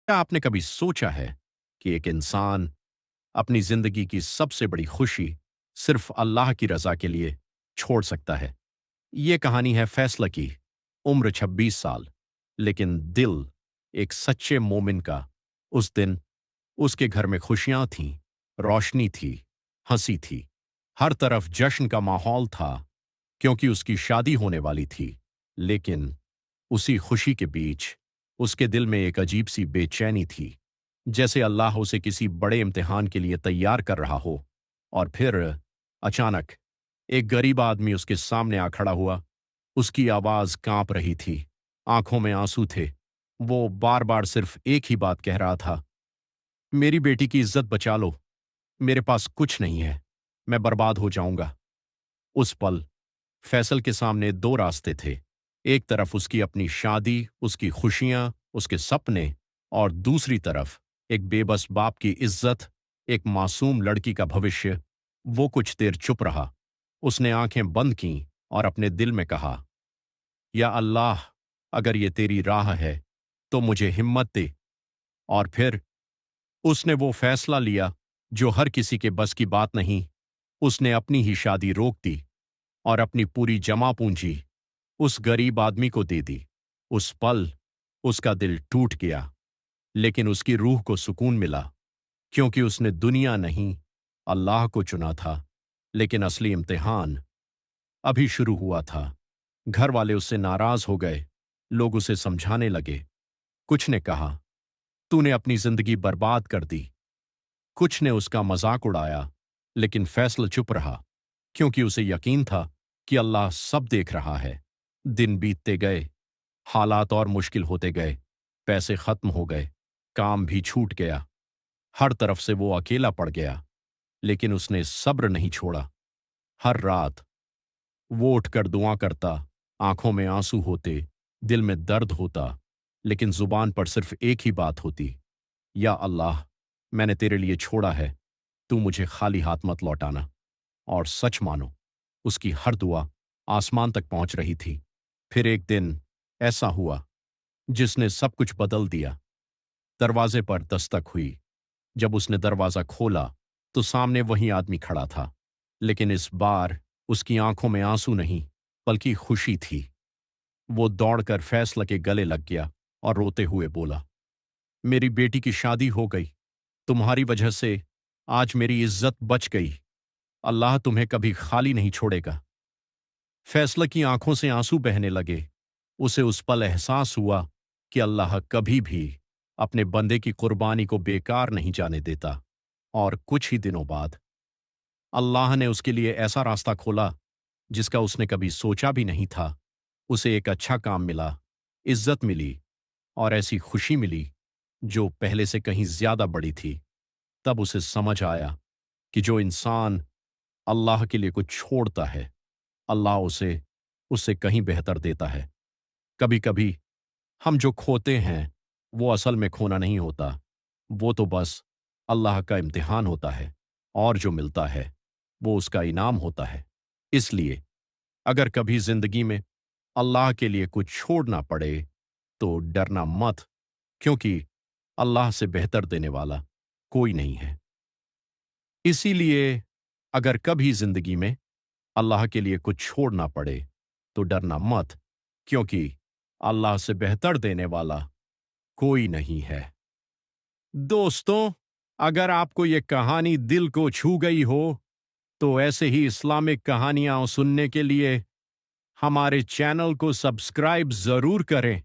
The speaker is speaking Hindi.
क्या आपने कभी सोचा है कि एक इंसान अपनी जिंदगी की सबसे बड़ी खुशी सिर्फ अल्लाह की रजा के लिए छोड़ सकता है? ये कहानी है फैसला की। उम्र 26 साल, लेकिन दिल एक सच्चे मोमिन का। उस दिन उसके घर में खुशियां थीं, रोशनी थी, हंसी थी। हर तरफ जश्न का माहौल था, क्योंकि उसकी शादी होने वाली थी। लेकिन उसी खुशी के बीच उसके दिल में एक अजीब सी बेचैनी थी, जैसे अल्लाह उसे किसी बड़े इम्तिहान के लिए तैयार कर रहा हो। और फिर अचानक एक गरीब आदमी उसके सामने आ खड़ा हुआ। उसकी आवाज कांप रही थी, आंखों में आंसू थे। वो बार बार सिर्फ एक ही बात कह रहा था, मेरी बेटी की इज्जत बचा लो, मेरे पास कुछ नहीं है, मैं बर्बाद हो जाऊंगा। उस पल फैसल के सामने दो रास्ते थे। एक तरफ उसकी अपनी शादी, उसकी खुशियां, उसके सपने, और दूसरी तरफ एक बेबस बाप की इज्जत, एक मासूम लड़की का भविष्य। वो कुछ देर चुप रहा। उसने आंखें बंद कीं और अपने दिल में कहा, या अल्लाह, अगर ये तेरी राह है तो मुझे हिम्मत दे। और फिर उसने वो फैसला लिया जो हर किसी के बस की बात नहीं। उसने अपनी ही शादी रोक दी और अपनी पूरी जमा पूंजी उस गरीब आदमी को दे दी। उस पल उसका दिल टूट गया, लेकिन उसकी रूह को सुकून मिला, क्योंकि उसने दुनिया नहीं, अल्लाह को चुना था। लेकिन असली इम्तिहान अभी शुरू हुआ था। घर वाले उससे नाराज हो गए। लोग उसे समझाने लगे। कुछ ने कहा, तूने अपनी जिंदगी बर्बाद कर दी। कुछ ने उसका मजाक उड़ाया, लेकिन फैसल चुप रहा, क्योंकि उसे यकीन था कि अल्लाह सब देख रहा है। दिन बीतते गए, हालात और मुश्किल होते गए। पैसे खत्म हो गए, काम भी छूट गया। हर तरफ से वो अकेला पड़ गया, लेकिन उसने सब्र नहीं छोड़ा। हर रात वो उठकर दुआ करता, आंखों में आंसू होते, दिल में दर्द होता, लेकिन जुबान पर सिर्फ एक ही बात होती, या अल्लाह, मैंने तेरे लिए छोड़ा है, तू मुझे खाली हाथ मत लौटाना। और सच मानो, उसकी हर दुआ आसमान तक पहुंच रही थी। फिर एक दिन ऐसा हुआ जिसने सब कुछ बदल दिया। दरवाजे पर दस्तक हुई। जब उसने दरवाजा खोला तो सामने वही आदमी खड़ा था, लेकिन इस बार उसकी आंखों में आंसू नहीं, बल्कि खुशी थी। वो दौड़कर फैसला के गले लग गया और रोते हुए बोला, मेरी बेटी की शादी हो गई, तुम्हारी वजह से आज मेरी इज्जत बच गई। अल्लाह तुम्हें कभी खाली नहीं छोड़ेगा। फैसला की आंखों से आंसू बहने लगे। उसे उस पल एहसास हुआ कि अल्लाह कभी भी अपने बंदे की कुर्बानी को बेकार नहीं जाने देता। और कुछ ही दिनों बाद अल्लाह ने उसके लिए ऐसा रास्ता खोला जिसका उसने कभी सोचा भी नहीं था। उसे एक अच्छा काम मिला, इज्जत मिली, और ऐसी खुशी मिली जो पहले से कहीं ज्यादा बड़ी थी। तब उसे समझ आया कि जो इंसान अल्लाह के लिए कुछ छोड़ता है, अल्लाह उसे उससे कहीं बेहतर देता है। कभी कभी हम जो खोते हैं वो असल में खोना नहीं होता, वो तो बस अल्लाह का इम्तिहान होता है। और जो मिलता है वो उसका इनाम होता है। इसलिए अगर कभी जिंदगी में अल्लाह के लिए कुछ छोड़ना पड़े तो डरना मत, क्योंकि अल्लाह से बेहतर देने वाला कोई नहीं है। इसीलिए अगर कभी जिंदगी में अल्लाह के लिए कुछ छोड़ना पड़े तो डरना मत, क्योंकि अल्लाह से बेहतर देने वाला कोई नहीं है। दोस्तों, अगर आपको ये कहानी दिल को छू गई हो तो ऐसे ही इस्लामिक कहानियां सुनने के लिए हमारे चैनल को सब्सक्राइब जरूर करें।